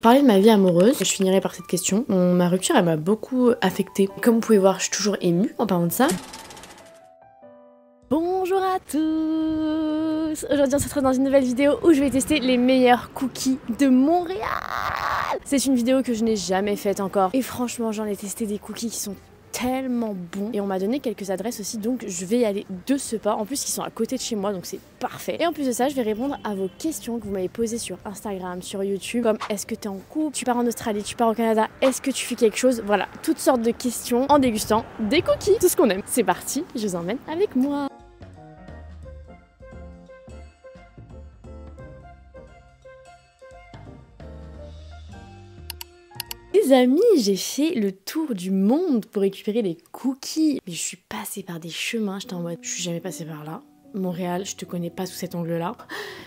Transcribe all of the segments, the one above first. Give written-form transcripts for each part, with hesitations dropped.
Parler de ma vie amoureuse, je finirai par cette question. Ma rupture, elle m'a beaucoup affectée. Comme vous pouvez voir, je suis toujours émue en parlant de ça. Bonjour à tous! Aujourd'hui on se retrouve dans une nouvelle vidéo où je vais tester les meilleurs cookies de Montréal. C'est une vidéo que je n'ai jamais faite encore. Et franchement, j'en ai testé des cookies qui sont tellement bons. Et on m'a donné quelques adresses aussi, donc je vais y aller de ce pas. En plus, ils sont à côté de chez moi, donc c'est parfait. Et en plus de ça, je vais répondre à vos questions que vous m'avez posées sur Instagram, sur YouTube, comme est-ce que t'es en couple, tu pars en Australie, tu pars au Canada, est-ce que tu fais quelque chose? Voilà, toutes sortes de questions en dégustant des cookies, tout ce qu'on aime. C'est parti, je vous emmène avec moi. Les amis, j'ai fait le tour du monde pour récupérer les cookies. Mais je suis passée par des chemins, j'étais en mode, je suis jamais passée par là. Montréal, je te connais pas sous cet angle-là.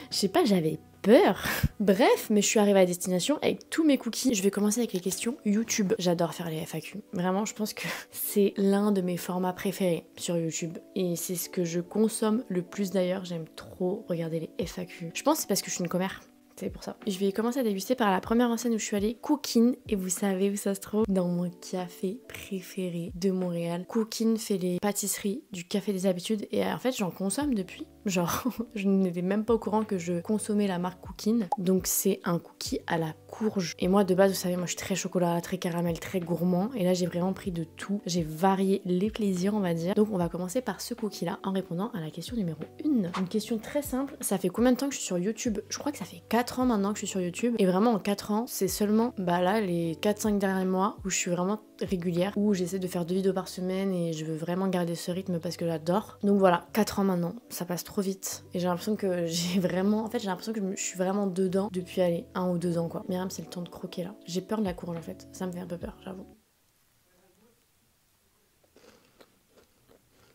Je sais pas, j'avais peur. Bref, mais je suis arrivée à destination avec tous mes cookies. Je vais commencer avec les questions YouTube. J'adore faire les FAQ. Vraiment, je pense que c'est l'un de mes formats préférés sur YouTube. Et c'est ce que je consomme le plus d'ailleurs. J'aime trop regarder les FAQ. Je pense que c'est parce que je suis une commère. C'est pour ça. Je vais commencer à déguster par la première enseigne où je suis allée, Cookin. Et vous savez où ça se trouve? Dans mon café préféré de Montréal. Cookin fait les pâtisseries du café des habitudes. Et en fait, j'en consomme depuis. Genre, je n'étais même pas au courant que je consommais la marque Cookin. Donc c'est un cookie à la courge. Et moi de base, vous savez, moi je suis très chocolat, très caramel, très gourmand. Et là j'ai vraiment pris de tout. J'ai varié les plaisirs, on va dire. Donc on va commencer par ce cookie là en répondant à la question numéro 1. Une question très simple. Ça fait combien de temps que je suis sur YouTube? Je crois que ça fait 4 ans maintenant que je suis sur YouTube. Et vraiment en 4 ans, c'est seulement là les 4-5 derniers mois où je suis vraiment régulière, où j'essaie de faire 2 vidéos par semaine et je veux vraiment garder ce rythme parce que j'adore. Donc voilà, 4 ans maintenant, ça passe trop vite et j'ai l'impression que j'ai l'impression que je suis vraiment dedans depuis 1 ou 2 ans quoi. Myriam, c'est le temps de croquer là. J'ai peur de la courge en fait, ça me fait un peu peur, j'avoue.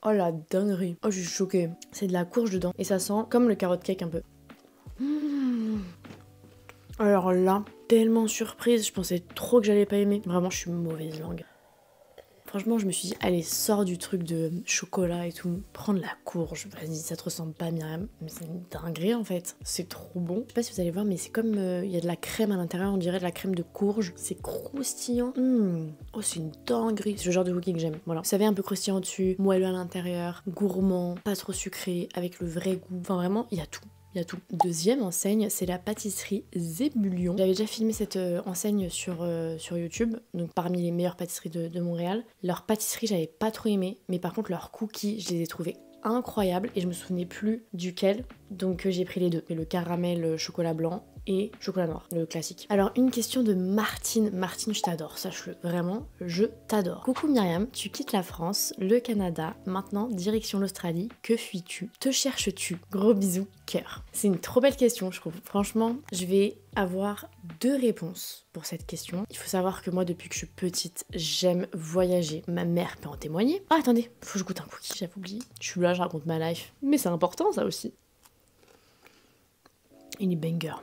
Oh la dinguerie. Oh, je suis choquée. C'est de la courge dedans et ça sent comme le carotte cake un peu. Alors là, tellement surprise, je pensais trop que j'allais pas aimer. Vraiment, je suis mauvaise langue. Franchement, je me suis dit, allez, sors du truc de chocolat et tout, prends de la courge. Vas-y, ça te ressemble pas, Myriam. Mais c'est une dinguerie en fait, c'est trop bon. Je sais pas si vous allez voir, mais c'est comme il y a de la crème à l'intérieur, on dirait de la crème de courge. C'est croustillant. Oh, c'est une dinguerie. C'est le genre de cookie que j'aime. Voilà. Vous savez, un peu croustillant dessus, moelleux à l'intérieur, gourmand, pas trop sucré, avec le vrai goût. Enfin, vraiment, il y a tout. Il y a tout. Deuxième enseigne, c'est la pâtisserie Zébullion. J'avais déjà filmé cette enseigne sur YouTube, donc parmi les meilleures pâtisseries de Montréal. Leur pâtisserie, j'avais pas trop aimé, mais par contre, leurs cookies, je les ai trouvés incroyables et je me souvenais plus duquel, donc j'ai pris les deux. Le caramel chocolat blanc et chocolat noir, le classique. Alors une question de Martine. Martine, je t'adore, sache-le, vraiment, je t'adore. Coucou Myriam, tu quittes la France, le Canada, maintenant direction l'Australie, que fuis-tu? Te cherches-tu? Gros bisous, cœur. C'est une trop belle question, je trouve. Franchement, je vais avoir 2 réponses pour cette question. Il faut savoir que moi, depuis que je suis petite, j'aime voyager. Ma mère peut en témoigner. Ah, attendez, faut que je goûte un cookie, j'avais oublié. Je suis là, je raconte ma life. Mais c'est important, ça aussi. Il est banger.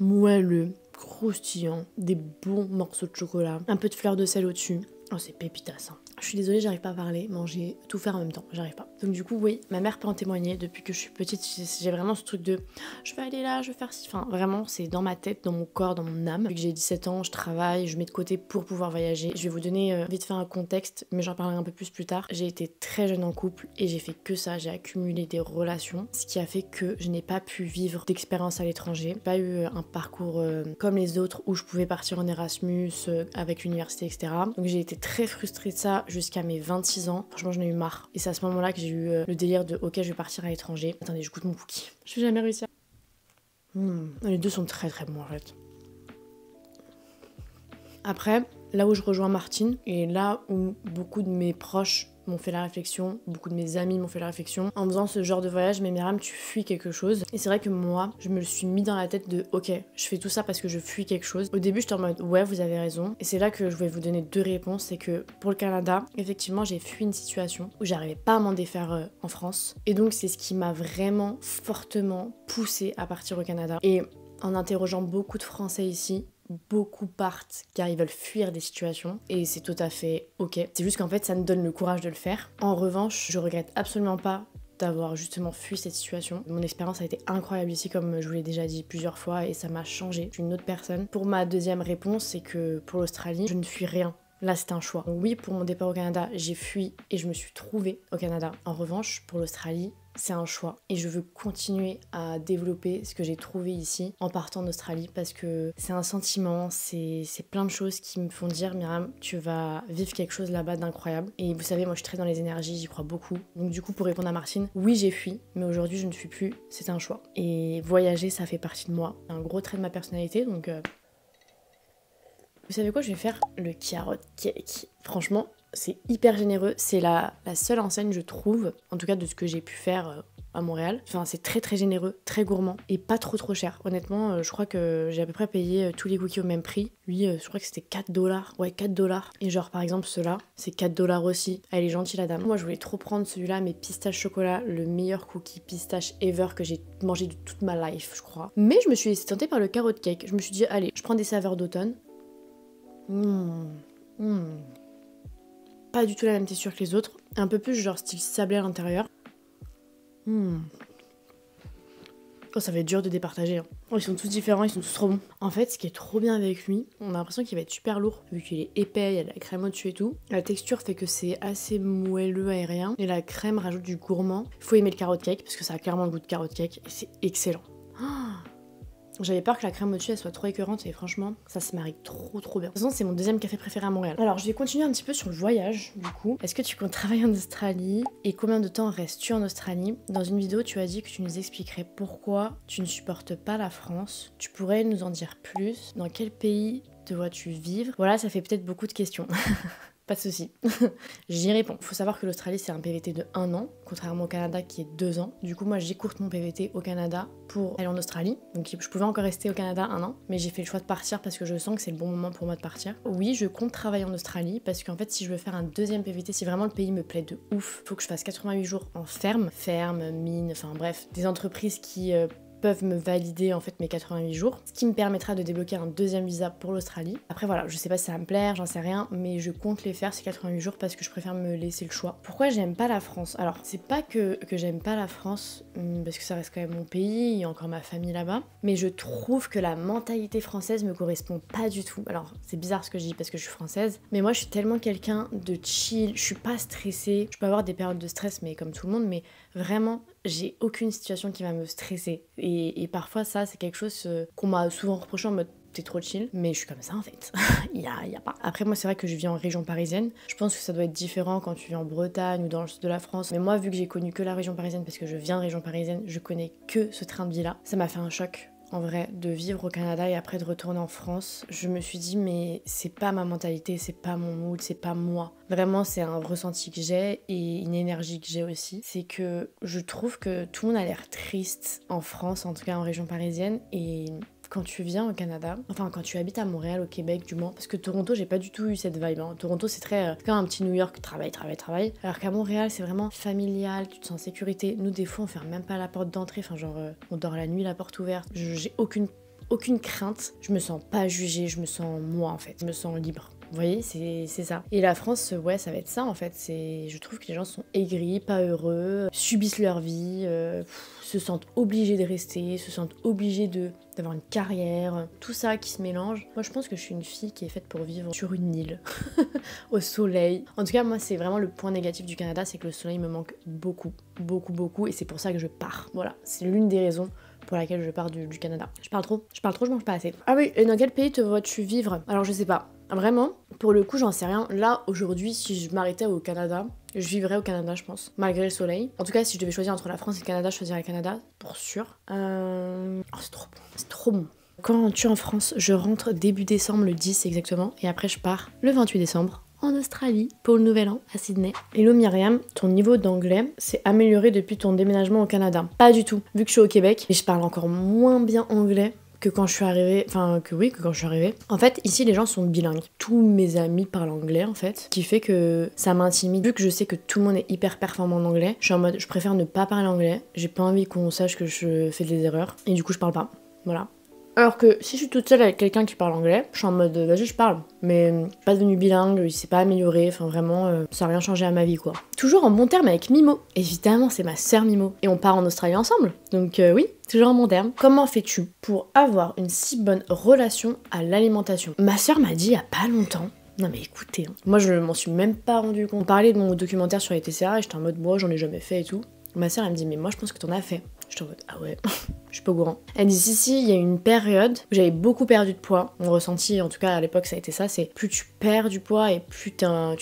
Moelleux, croustillant, des bons morceaux de chocolat, un peu de fleur de sel au-dessus. Oh, c'est pépitas, hein. Je suis désolée, j'arrive pas à parler, manger, tout faire en même temps, j'arrive pas. Donc du coup, oui, ma mère peut en témoigner, depuis que je suis petite, j'ai vraiment ce truc de je vais aller là, je vais faire ci, enfin vraiment, c'est dans ma tête, dans mon corps, dans mon âme. Depuis que j'ai 17 ans, je travaille, je mets de côté pour pouvoir voyager. Je vais vous donner vite fait un contexte, mais j'en parlerai un peu plus tard. J'ai été très jeune en couple et j'ai fait que ça, j'ai accumulé des relations, ce qui a fait que je n'ai pas pu vivre d'expérience à l'étranger. J'ai pas eu un parcours comme les autres où je pouvais partir en Erasmus avec l'université, etc. Donc j'ai été très frustrée de ça jusqu'à mes 26 ans. Franchement, j'en ai eu marre. Et c'est à ce moment-là que j'ai eu le délire de ok, je vais partir à l'étranger. Attendez, je goûte mon cookie. Je vais jamais réussir. Les deux sont très très bons en fait. Après, là où je rejoins Martine, et là où beaucoup de mes proches m'ont fait la réflexion, beaucoup de mes amis m'ont fait la réflexion, en faisant ce genre de voyage, mais Myriam, tu fuis quelque chose. Et c'est vrai que moi, je me le suis mis dans la tête de ok, je fais tout ça parce que je fuis quelque chose. Au début, j'étais en mode ouais, vous avez raison. Et c'est là que je vais vous donner 2 réponses. C'est que pour le Canada, effectivement, j'ai fui une situation où j'arrivais pas à m'en défaire en France. Et donc, c'est ce qui m'a vraiment fortement poussée à partir au Canada. Et en interrogeant beaucoup de Français ici, beaucoup partent car ils veulent fuir des situations et c'est tout à fait ok. C'est juste qu'en fait ça me donne le courage de le faire. En revanche, je regrette absolument pas d'avoir justement fui cette situation. Mon expérience a été incroyable ici, comme je vous l'ai déjà dit plusieurs fois, et ça m'a changé. Je suis une autre personne. Pour ma deuxième réponse, c'est que pour l'Australie, je ne fuis rien. Là, c'est un choix. Donc oui, pour mon départ au Canada, j'ai fui et je me suis trouvée au Canada. En revanche, pour l'Australie, c'est un choix. Et je veux continuer à développer ce que j'ai trouvé ici en partant d'Australie parce que c'est un sentiment, c'est plein de choses qui me font dire Myriam, tu vas vivre quelque chose là-bas d'incroyable. Et vous savez, moi je suis très dans les énergies, j'y crois beaucoup. Donc du coup, pour répondre à Martine, oui, j'ai fui, mais aujourd'hui je ne fuis plus, c'est un choix. Et voyager, ça fait partie de moi. C'est un gros trait de ma personnalité, donc... Vous savez quoi, je vais faire le carrot cake. Franchement, c'est hyper généreux. C'est la seule enseigne, je trouve, en tout cas de ce que j'ai pu faire à Montréal. Enfin, c'est très très généreux, très gourmand et pas trop cher. Honnêtement, je crois que j'ai à peu près payé tous les cookies au même prix. Lui, je crois que c'était 4$. Ouais, 4$. Et genre, par exemple, ceux-là, c'est 4$ aussi. Elle est gentille, la dame. Moi, je voulais trop prendre celui-là, mais pistache chocolat, le meilleur cookie pistache ever que j'ai mangé de toute ma life, je crois. Mais je me suis laissée tenter par le carrot cake. Je me suis dit, allez, je prends des saveurs d'automne. Pas du tout la même texture que les autres. Un peu plus genre style sablé à l'intérieur. Oh, ça va être dur de départager. Hein. Oh, ils sont tous différents, ils sont tous trop bons. En fait, ce qui est trop bien avec lui, on a l'impression qu'il va être super lourd, vu qu'il est épais, il y a de la crème au-dessus et tout. La texture fait que c'est assez moelleux, aérien. Et la crème rajoute du gourmand. Faut aimer le carrot cake, parce que ça a clairement le goût de carrot cake, et c'est excellent. J'avais peur que la crème au-dessus elle soit trop écœurante et franchement ça se marie trop bien. De toute façon c'est mon deuxième café préféré à Montréal. Alors je vais continuer un petit peu sur le voyage du coup. Est-ce que tu comptes travailler en Australie et combien de temps restes-tu en Australie? Dans une vidéo tu as dit que tu nous expliquerais pourquoi tu ne supportes pas la France. Tu pourrais nous en dire plus? Dans quel pays te vois-tu vivre? Voilà, ça fait peut-être beaucoup de questions. Pas de soucis. J'y réponds. Faut savoir que l'Australie c'est un PVT de 1 an, contrairement au Canada qui est 2 ans. Du coup moi j'écourte mon PVT au Canada pour aller en Australie. Donc je pouvais encore rester au Canada 1 an, mais j'ai fait le choix de partir parce que je sens que c'est le bon moment pour moi de partir. Oui, je compte travailler en Australie parce qu'en fait si je veux faire un deuxième PVT, si vraiment le pays me plaît de ouf, faut que je fasse 88 jours en ferme, mine, enfin bref, des entreprises qui... peuvent me valider en fait mes 88 jours, ce qui me permettra de débloquer un deuxième visa pour l'Australie. Après voilà, je sais pas si ça va me plaire, j'en sais rien, mais je compte les faire ces 88 jours parce que je préfère me laisser le choix. Pourquoi j'aime pas la France? Alors, c'est pas que j'aime pas la France, parce que ça reste quand même mon pays, il y a encore ma famille là-bas, mais je trouve que la mentalité française me correspond pas du tout. Alors, c'est bizarre ce que je dis parce que je suis française, mais moi je suis tellement quelqu'un de chill, je suis pas stressée, je peux avoir des périodes de stress, mais comme tout le monde, mais vraiment, j'ai aucune situation qui va me stresser. Et parfois, ça, c'est quelque chose qu'on m'a souvent reproché en mode t'es trop chill, mais je suis comme ça en fait. y a pas. Après, moi, c'est vrai que je vis en région parisienne. Je pense que ça doit être différent quand tu vis en Bretagne ou dans le sud de la France. Mais moi, vu que j'ai connu que la région parisienne parce que je viens de région parisienne, je connais que ce train de vie là. Ça m'a fait un choc. En vrai, de vivre au Canada et après de retourner en France, je me suis dit mais c'est pas ma mentalité, c'est pas mon mood, c'est pas moi. Vraiment c'est un ressenti que j'ai et une énergie que j'ai aussi. C'est que je trouve que tout le monde a l'air triste en France, en tout cas en région parisienne, et quand tu viens au Canada, enfin quand tu habites à Montréal, au Québec du moins, parce que Toronto j'ai pas du tout eu cette vibe, hein. Toronto c'est très comme un petit New York, travail, alors qu'à Montréal c'est vraiment familial, tu te sens en sécurité. Nous des fois on ferme même pas la porte d'entrée, enfin genre on dort la nuit la porte ouverte, j'ai aucune crainte, je me sens pas jugée, je me sens moi en fait, je me sens libre. Vous voyez, c'est ça. Et la France, ouais, ça va être ça en fait. Je trouve que les gens sont aigris, pas heureux, subissent leur vie, se sentent obligés de rester, se sentent obligés d'avoir une carrière, tout ça qui se mélange. Moi, je pense que je suis une fille qui est faite pour vivre sur une île, au soleil. En tout cas, moi, c'est vraiment le point négatif du Canada, c'est que le soleil me manque beaucoup, et c'est pour ça que je pars. Voilà, c'est l'une des raisons pour laquelle je pars du Canada. Je parle trop, je mange pas assez. Ah oui, et dans quel pays te vois-tu vivre? Alors, je sais pas. Vraiment, pour le coup, j'en sais rien. Là, aujourd'hui, si je m'arrêtais au Canada, je vivrais au Canada, je pense, malgré le soleil. En tout cas, si je devais choisir entre la France et le Canada, je choisirais le Canada, pour sûr. Oh, c'est trop bon. Quand tu es en France, je rentre début décembre, le 10 exactement, et après je pars le 28 décembre en Australie pour le nouvel an à Sydney. Hello Myriam, ton niveau d'anglais s'est amélioré depuis ton déménagement au Canada? Pas du tout, vu que je suis au Québec, et je parle encore moins bien anglais que quand je suis arrivée, que quand je suis arrivée. En fait, ici, les gens sont bilingues. Tous mes amis parlent anglais, en fait, ce qui fait que ça m'intimide. Vu que je sais que tout le monde est hyper performant en anglais, je suis en mode, je préfère ne pas parler anglais. J'ai pas envie qu'on sache que je fais des erreurs. Et du coup, je parle pas. Voilà. Alors que si je suis toute seule avec quelqu'un qui parle anglais, je suis en mode vas-y je parle. Mais je suis pas devenue bilingue, il s'est pas amélioré, enfin vraiment ça a rien changé à ma vie quoi. Toujours en bon terme avec Mimo. Évidemment c'est ma sœur Mimo. Et on part en Australie ensemble. Donc oui, toujours en bon terme. Comment fais-tu pour avoir une si bonne relation à l'alimentation? Ma sœur m'a dit il y a pas longtemps. Non mais écoutez, hein, moi je m'en suis même pas rendu compte. On parlait de mon documentaire sur les TCA et j'étais en mode moi j'en ai jamais fait et tout. Ma sœur elle me dit mais moi je pense que t'en as fait. J'étais en mode ah ouais, je suis pas au courant. Elle dit si, il y a eu une période où j'avais beaucoup perdu de poids. Mon ressenti, en tout cas à l'époque ça a été ça, c'est plus tu perds du poids et plus tu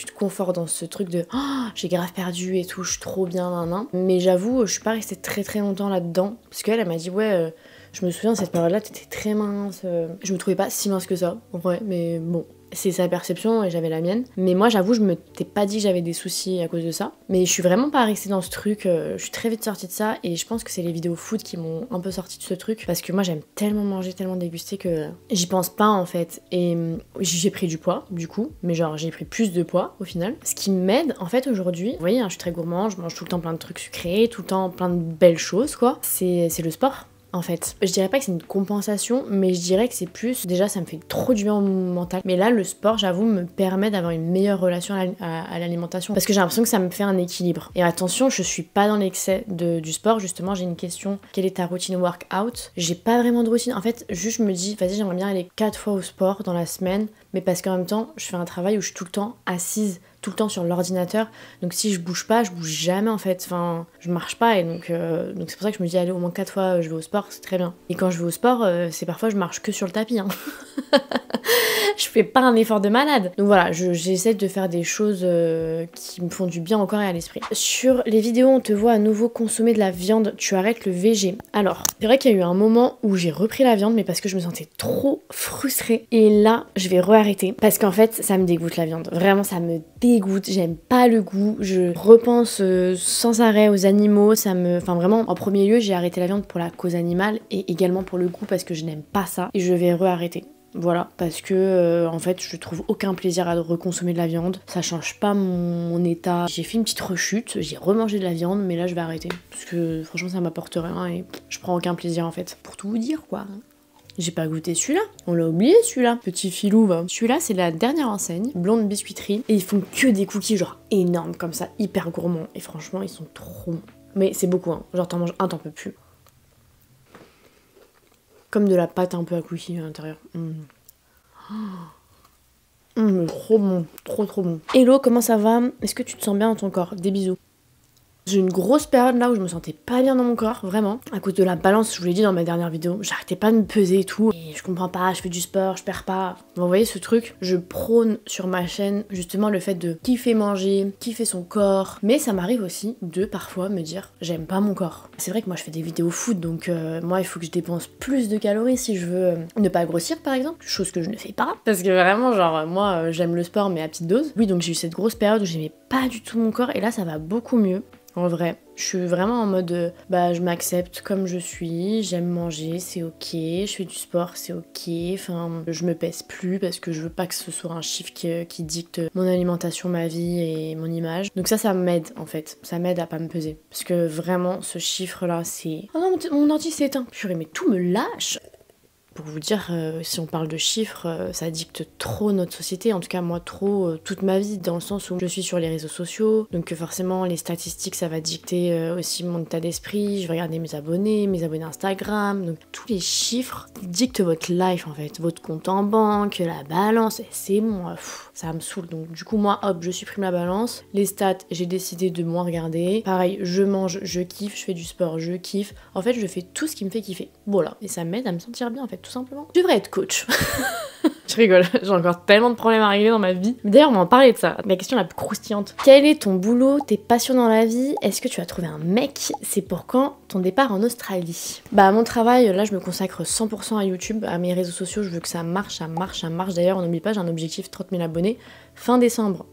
te confortes dans ce truc de oh, j'ai grave perdu et tout, je suis trop bien, nan, nan. Mais j'avoue, je suis pas restée très longtemps là-dedans. Parce qu'elle m'a dit ouais, je me souviens de cette période-là, t'étais très mince. Je me trouvais pas si mince que ça, en vrai, mais bon. C'est sa perception et j'avais la mienne. Mais moi, j'avoue, je me t'ai pas dit que j'avais des soucis à cause de ça. Mais je suis vraiment pas restée dans ce truc. Je suis très vite sortie de ça. Et je pense que c'est les vidéos food qui m'ont un peu sortie de ce truc. Parce que moi, j'aime tellement manger, tellement déguster que j'y pense pas en fait. Et j'ai pris du poids, du coup. Mais genre, j'ai pris plus de poids au final. Ce qui m'aide en fait aujourd'hui. Vous voyez, hein, je suis très gourmand. Je mange tout le temps plein de trucs sucrés. Tout le temps plein de belles choses, quoi. C'est le sport. En fait, je dirais pas que c'est une compensation, mais je dirais que c'est plus, déjà ça me fait trop du bien au mental, mais là le sport j'avoue me permet d'avoir une meilleure relation à l'alimentation, parce que j'ai l'impression que ça me fait un équilibre. Et attention, je suis pas dans l'excès du sport, justement j'ai une question, quelle est ta routine workout? J'ai pas vraiment de routine, en fait juste je me dis, vas-y j'aimerais bien aller 4 fois au sport dans la semaine, mais parce qu'en même temps je fais un travail où je suis tout le temps assise, tout le temps sur l'ordinateur, donc si je bouge pas, je bouge jamais en fait, enfin je marche pas, et donc c'est pour ça que je me dis allez au moins 4 fois je vais au sport, c'est très bien. Et quand je vais au sport, c'est parfois je marche que sur le tapis, hein. Je fais pas un effort de malade. Donc voilà, j'essaie de faire des choses qui me font du bien au corps et à l'esprit. Sur les vidéos, on te voit à nouveau consommer de la viande, tu arrêtes le VG. Alors, c'est vrai qu'il y a eu un moment où j'ai repris la viande, mais parce que je me sentais trop frustrée. Et là, je vais re-arrêter. Parce qu'en fait, ça me dégoûte la viande. Vraiment, ça me dégoûte. J'aime pas le goût. Je repense sans arrêt aux animaux. Enfin vraiment, en premier lieu, j'ai arrêté la viande pour la cause animale et également pour le goût parce que je n'aime pas ça. Et je vais re-arrêter. Voilà, parce que en fait je trouve aucun plaisir à reconsommer de la viande, ça change pas mon état. J'ai fait une petite rechute, j'ai remangé de la viande, mais là je vais arrêter, parce que franchement ça m'apporte rien et je prends aucun plaisir en fait. Pour tout vous dire quoi. J'ai pas goûté celui-là, on l'a oublié celui-là, petit filou va. Celui-là c'est la dernière enseigne, Blonde Biscuiterie, et ils font que des cookies genre énormes comme ça, hyper gourmands, et franchement ils sont trop bons. Mais c'est beaucoup hein, genre t'en manges un, t'en peux plus. Comme de la pâte un peu à cookies à l'intérieur. Trop bon, trop bon. Hello, comment ça va? Est-ce que tu te sens bien dans ton corps? Des bisous. J'ai une grosse période là où je me sentais pas bien dans mon corps, vraiment. À cause de la balance, je vous l'ai dit dans ma dernière vidéo, j'arrêtais pas de me peser et tout. Et je comprends pas, je fais du sport, je perds pas. Vous voyez ce truc? Je prône sur ma chaîne justement le fait de kiffer manger, kiffer son corps. Mais ça m'arrive aussi de parfois me dire, j'aime pas mon corps. C'est vrai que moi je fais des vidéos food, donc moi il faut que je dépense plus de calories si je veux ne pas grossir par exemple. Chose que je ne fais pas. Parce que vraiment, genre moi j'aime le sport mais à petite dose. Oui, donc j'ai eu cette grosse période où j'aimais pas du tout mon corps et là ça va beaucoup mieux. En vrai, je suis vraiment en mode bah je m'accepte comme je suis, j'aime manger, c'est ok, je fais du sport, c'est ok, enfin je me pèse plus parce que je veux pas que ce soit un chiffre qui dicte mon alimentation, ma vie et mon image. Donc ça m'aide en fait, ça m'aide à pas me peser. Parce que vraiment ce chiffre là c'est... Oh non mon ordi s'est éteint, purée mais tout me lâche. Pour vous dire, si on parle de chiffres, ça dicte trop notre société, en tout cas moi trop toute ma vie, dans le sens où je suis sur les réseaux sociaux, donc forcément les statistiques ça va dicter aussi mon état d'esprit, je vais regarder mes abonnés Instagram, donc tous les chiffres dictent votre life en fait, votre compte en banque, la balance, et c'est bon, ça me saoule, donc du coup moi hop je supprime la balance, les stats j'ai décidé de moins regarder, pareil je mange, je kiffe, je fais du sport, je kiffe, en fait je fais tout ce qui me fait kiffer, voilà, et ça m'aide à me sentir bien en fait, tout simplement. Je devrais être coach. Je rigole, j'ai encore tellement de problèmes à régler dans ma vie. D'ailleurs, on va en parler de ça, la question la plus croustillante. Quel est ton boulot, tes passions dans la vie? Est-ce que tu as trouvé un mec? C'est pour quand ton départ en Australie? Bah, mon travail, là, je me consacre 100% à YouTube, à mes réseaux sociaux, je veux que ça marche. D'ailleurs, on n'oublie pas, j'ai un objectif 30 000 abonnés fin décembre.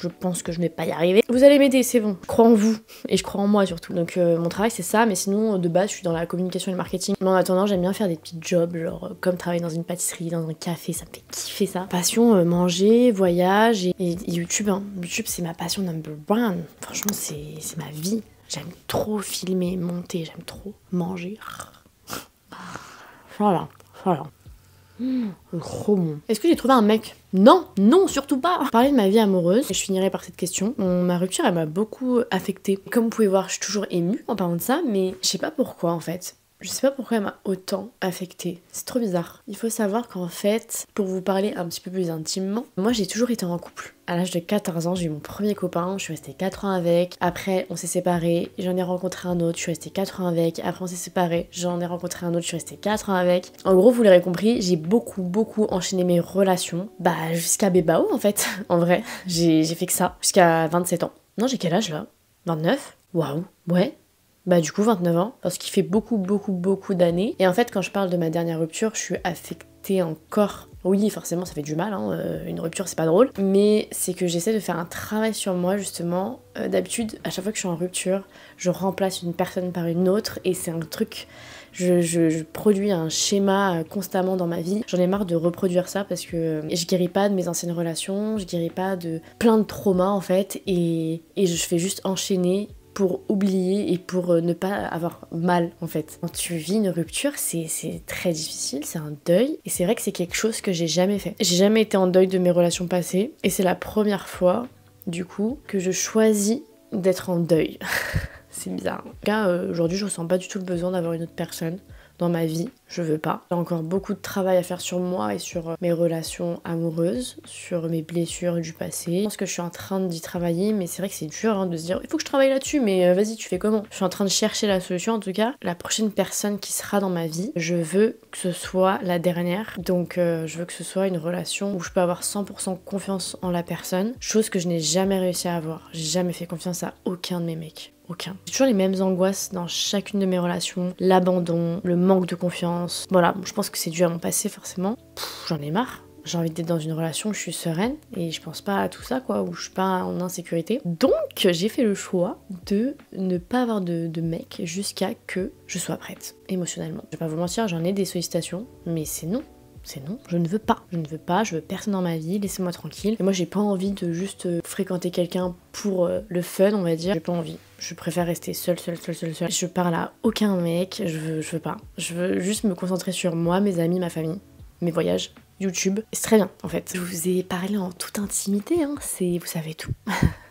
Je pense que je ne vais pas y arriver. Vous allez m'aider, c'est bon. Je crois en vous. Et je crois en moi surtout. Donc mon travail c'est ça, mais sinon de base je suis dans la communication et le marketing. Mais en attendant j'aime bien faire des petits jobs, genre comme travailler dans une pâtisserie, dans un café, ça me fait kiffer ça. Passion, manger, voyage et YouTube. Hein. YouTube c'est ma passion number one. Franchement c'est ma vie. J'aime trop filmer, monter, j'aime trop manger. Voilà. Voilà. Trop bon. Est-ce que j'ai trouvé un mec? Non, non, surtout pas. Parler de ma vie amoureuse, et je finirai par cette question. Ma rupture, elle m'a beaucoup affectée. Comme vous pouvez voir, je suis toujours émue en parlant de ça, mais je sais pas pourquoi en fait. Je sais pas pourquoi elle m'a autant affectée. C'est trop bizarre. Il faut savoir qu'en fait, pour vous parler un petit peu plus intimement, moi j'ai toujours été en couple. À l'âge de 14 ans, j'ai eu mon premier copain, je suis restée 4 ans avec. Après, on s'est séparés, j'en ai rencontré un autre, je suis restée 4 ans avec. Après, on s'est séparés, j'en ai rencontré un autre, je suis restée 4 ans avec. En gros, vous l'aurez compris, j'ai beaucoup enchaîné mes relations. Bah, jusqu'à Bébao en fait. En vrai, j'ai fait que ça. Jusqu'à 27 ans. Non, j'ai quel âge là? 29? Waouh, ouais. Bah du coup 29 ans, parce qu'il fait beaucoup d'années. Et en fait quand je parle de ma dernière rupture, je suis affectée encore. Oui forcément ça fait du mal, hein. Une rupture c'est pas drôle. Mais c'est que j'essaie de faire un travail sur moi justement. D'habitude à chaque fois que je suis en rupture, je remplace une personne par une autre. Et c'est un truc... Je produis un schéma constamment dans ma vie. J'en ai marre de reproduire ça parce que je guéris pas de mes anciennes relations, je guéris pas de plein de traumas en fait. Et je fais juste enchaîner pour oublier et pour ne pas avoir mal en fait. Quand tu vis une rupture, c'est très difficile, c'est un deuil et c'est vrai que c'est quelque chose que j'ai jamais fait. J'ai jamais été en deuil de mes relations passées et c'est la première fois du coup que je choisis d'être en deuil. C'est bizarre. En tout cas, aujourd'hui je ressens pas du tout le besoin d'avoir une autre personne dans ma vie, je veux pas. J'ai encore beaucoup de travail à faire sur moi et sur mes relations amoureuses, sur mes blessures du passé. Je pense que je suis en train d'y travailler, mais c'est vrai que c'est dur hein, de se dire il faut que je travaille là-dessus, mais vas-y, tu fais comment? Je suis en train de chercher la solution en tout cas. La prochaine personne qui sera dans ma vie, je veux que ce soit la dernière. Donc je veux que ce soit une relation où je peux avoir 100% confiance en la personne, chose que je n'ai jamais réussi à avoir. J'ai jamais fait confiance à aucun de mes mecs. Aucun. J'ai toujours les mêmes angoisses dans chacune de mes relations. L'abandon, le manque de confiance. Voilà, je pense que c'est dû à mon passé forcément. J'en ai marre. J'ai envie d'être dans une relation où je suis sereine et je pense pas à tout ça quoi, où je suis pas en insécurité. Donc j'ai fait le choix de ne pas avoir de mec jusqu'à que je sois prête émotionnellement. Je vais pas vous mentir, j'en ai des sollicitations, mais c'est non. C'est non, je ne veux pas. Je ne veux pas, je veux personne dans ma vie, laissez-moi tranquille. Et moi j'ai pas envie de juste fréquenter quelqu'un pour le fun on va dire. J'ai pas envie. Je préfère rester seule. Je parle à aucun mec, je veux pas. Je veux juste me concentrer sur moi, mes amis, ma famille, mes voyages, YouTube. C'est très bien en fait. Je vous ai parlé en toute intimité, hein, vous savez tout.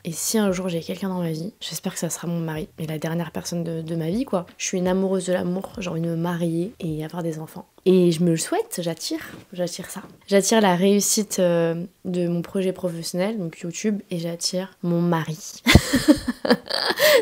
Et si un jour j'ai quelqu'un dans ma vie, j'espère que ça sera mon mari. Et la dernière personne de ma vie quoi. Je suis une amoureuse de l'amour, j'ai envie de me marier et avoir des enfants. Et je me le souhaite, j'attire ça. J'attire la réussite de mon projet professionnel, donc YouTube, et j'attire mon mari.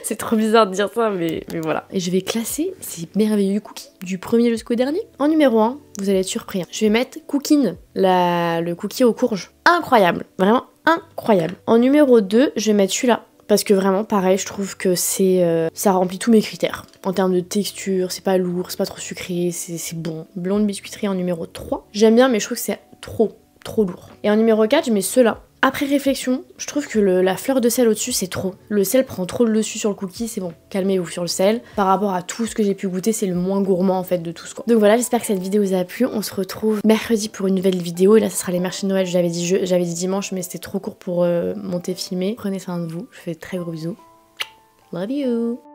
C'est trop bizarre de dire ça, mais voilà. Et je vais classer ces merveilleux cookies, du premier jusqu'au dernier. En numéro 1, vous allez être surpris. Je vais mettre Cookin, le cookie aux courges. Incroyable, vraiment incroyable. En numéro 2, je vais mettre celui-là. Parce que vraiment, pareil, je trouve que ça remplit tous mes critères. En termes de texture, c'est pas lourd, c'est pas trop sucré, c'est bon. Blonde biscuiterie en numéro 3. J'aime bien, mais je trouve que c'est trop lourd. Et en numéro 4, je mets ceux-là. Après réflexion, je trouve que la fleur de sel au-dessus, c'est trop. Le sel prend trop le dessus sur le cookie, c'est bon. Calmez-vous sur le sel. Par rapport à tout ce que j'ai pu goûter, c'est le moins gourmand en fait de tout ce quoi. Donc voilà, j'espère que cette vidéo vous a plu. On se retrouve mercredi pour une nouvelle vidéo. Et là, ce sera les marchés de Noël. J'avais dit dimanche, mais c'était trop court pour monter filmer. Prenez soin de vous. Je vous fais de très gros bisous. Love you!